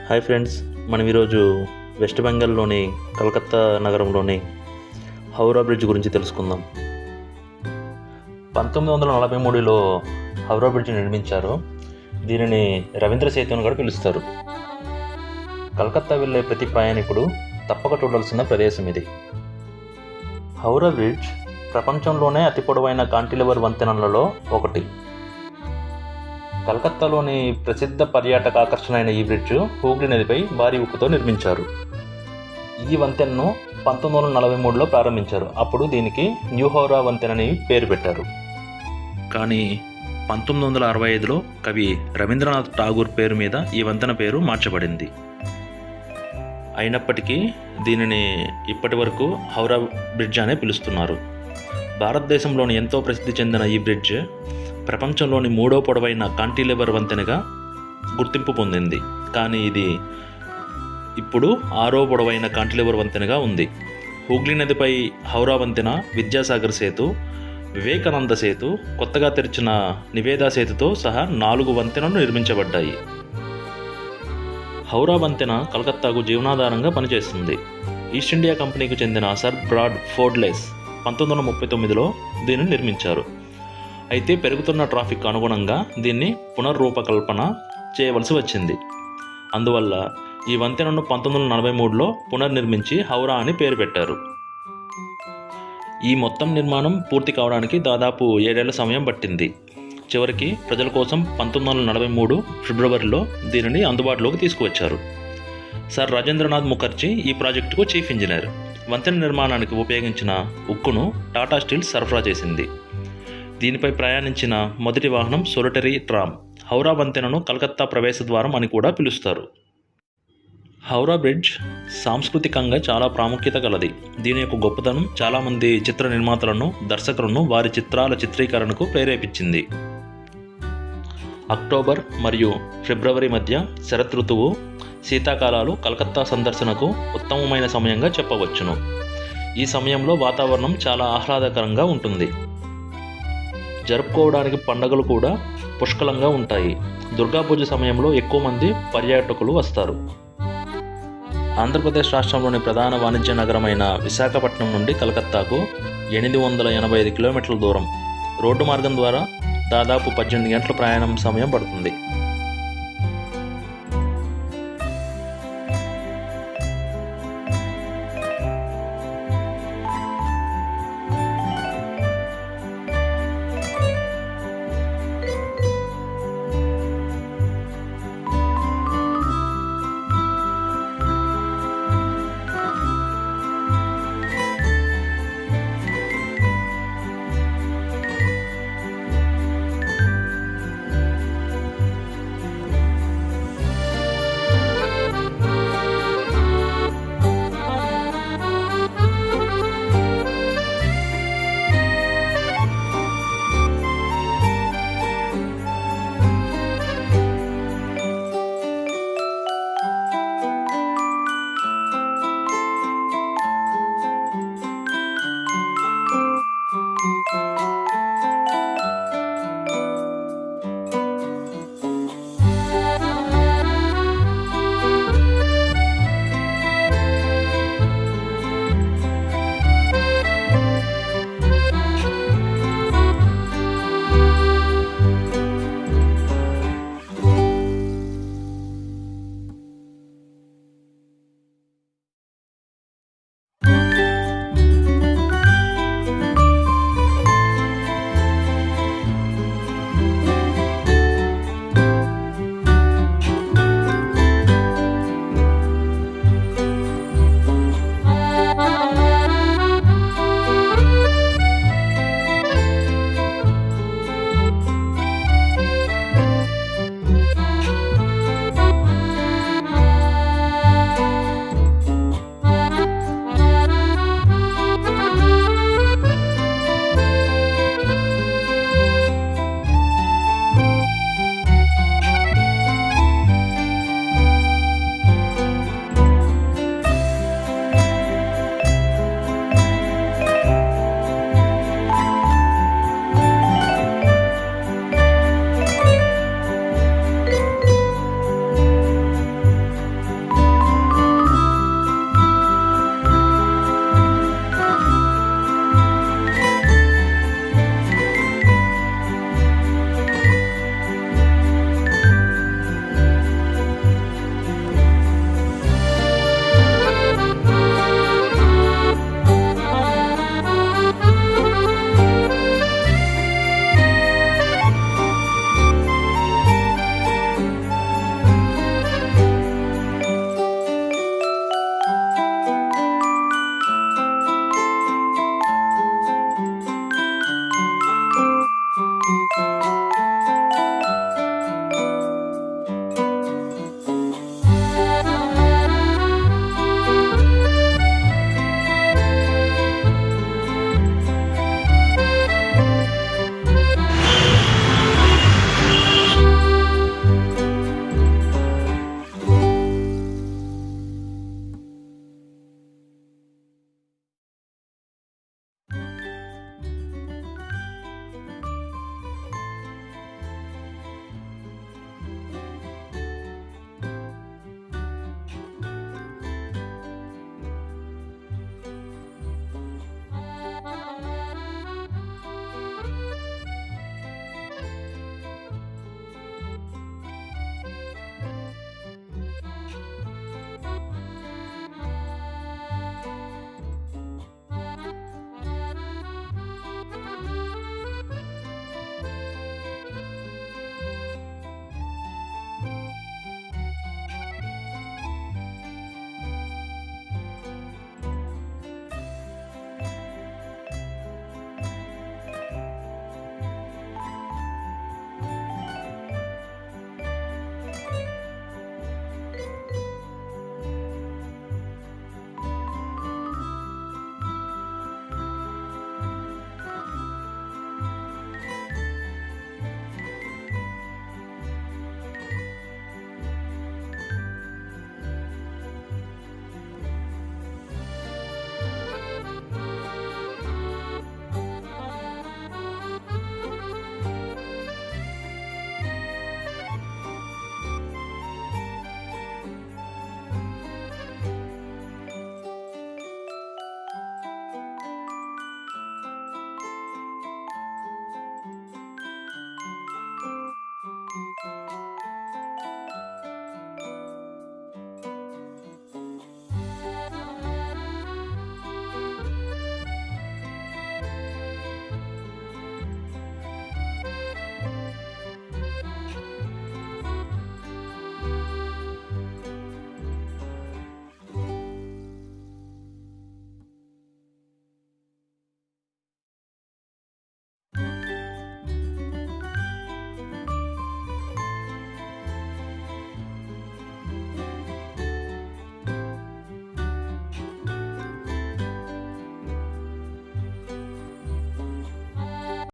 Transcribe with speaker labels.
Speaker 1: Hi friends, మనం ఈరోజు west బెంగాల్లోని కలకత్తా నగరంలోని హౌరా బ్రిడ్జ్ గురించి తెలుసుకుందాం. 1943లో హౌరా బ్రిడ్జ్ నిర్మించారు. దీనిని రవీంద్ర సేతు అని కూడా పిలుస్తారు. కలకత్తా వెళ్ళే ప్రతి ప్రయాణికుడు తప్పక చూడాల్సిన ప్రదేశం ఇది. హౌరా బ్రిడ్జ్ ప్రపంచంలోనే అతి పొడవైన కాంటిలివర్ వంతెనలలో ఒకటి. కలకత్తాలోని ప్రసిద్ధ పర్యాటక ఆకర్షణ అయిన ఈ బ్రిడ్జ్ హూగ్లీ నదిపై భారీ ఉక్కుతో నిర్మించారు. ఈ వంతెనను 1943లో ప్రారంభించారు. అప్పుడు దీనికి న్యూ హౌరా వంతెన అని పేరు పెట్టారు. కానీ 1965లో కవి రవీంద్రనాథ్ ఠాగూర్ పేరు మీద ఈ వంతెన పేరు మార్చబడింది. అయినప్పటికీ దీనిని ఇప్పటి వరకు హౌరా బ్రిడ్జ్ అనే పిలుస్తున్నారు. భారతదేశంలోని ఎంతో ప్రసిద్ధి చెందిన ఈ బ్రిడ్జ్ ప్రపంచంలోని 3వ పొడవైన కాంటిలివర్ వంతెనగా గుర్తింపు పొందింది. కానీ ఇది ఇప్పుడు 6వ పొడవైన కాంటిలివర్ వంతెనగా ఉంది. హూగ్లీ నదిపై హౌరా వంతెన, విద్యాసాగర్ సేతు, వివేకానంద సేతు, కొత్తగా తెరిచిన నివేదా సేతుతో సహా 4 వంతెనలు నిర్మించబడ్డాయి. హౌరా వంతెన కలకత్తాకు జీవనాధారంగా పనిచేస్తుంది. ఈస్ట్ ఇండియా కంపెనీకి చెందిన సర్ బ్రాడ్ ఫోర్డ్లెస్ 1939లో దీనిని నిర్మించారు. అయితే పెరుగుతున్న ట్రాఫిక్ అనుగుణంగా దీన్ని పునర్రూపకల్పన చేయవలసి వచ్చింది. అందువల్ల ఈ వంతెనను 1943లో పునర్నిర్మించి హౌరా అని పేరు పెట్టారు. ఈ మొత్తం నిర్మాణం పూర్తి కావడానికి దాదాపు 7 ఏళ్ల సమయం పట్టింది. చివరికి ప్రజల కోసం 1943 ఫిబ్రవరిలో దీనిని అందుబాటులోకి తీసుకువచ్చారు. సర్ రాజేంద్రనాథ్ ముఖర్జీ ఈ ప్రాజెక్టుకు చీఫ్ ఇంజనీర్. వంతెన నిర్మాణానికి ఉపయోగించిన ఉక్కును టాటా స్టీల్ సరఫరా చేసింది. దీనిపై ప్రయాణించిన మొదటి వాహనం సోలిటరీ ట్రామ్. హౌరా వంతెనను కలకత్తా ప్రవేశ ద్వారం అని కూడా పిలుస్తారు. హౌరా బ్రిడ్జ్ సాంస్కృతికంగా చాలా ప్రాముఖ్యత కలది. దీని యొక్క గొప్పతనం చాలామంది చిత్ర నిర్మాతలను, దర్శకులను వారి చిత్రాల చిత్రీకరణకు ప్రేరేపించింది. అక్టోబర్ మరియు ఫిబ్రవరి మధ్య శరదృతువు, శీతాకాలాలు కలకత్తా సందర్శనకు ఉత్తమమైన సమయంగా చెప్పవచ్చును. ఈ సమయంలో వాతావరణం చాలా ఆహ్లాదకరంగా ఉంటుంది. జరుపుకోవడానికి పండుగలు కూడా పుష్కలంగా ఉంటాయి. దుర్గాపూజ సమయంలో ఎక్కువ మంది పర్యాటకులు వస్తారు. ఆంధ్రప్రదేశ్ రాష్ట్రంలోని ప్రధాన వాణిజ్య నగరమైన విశాఖపట్నం నుండి కలకత్తాకు 885 కిలోమీటర్ల దూరం. రోడ్డు మార్గం ద్వారా దాదాపు 18 గంటల ప్రయాణం సమయం పడుతుంది.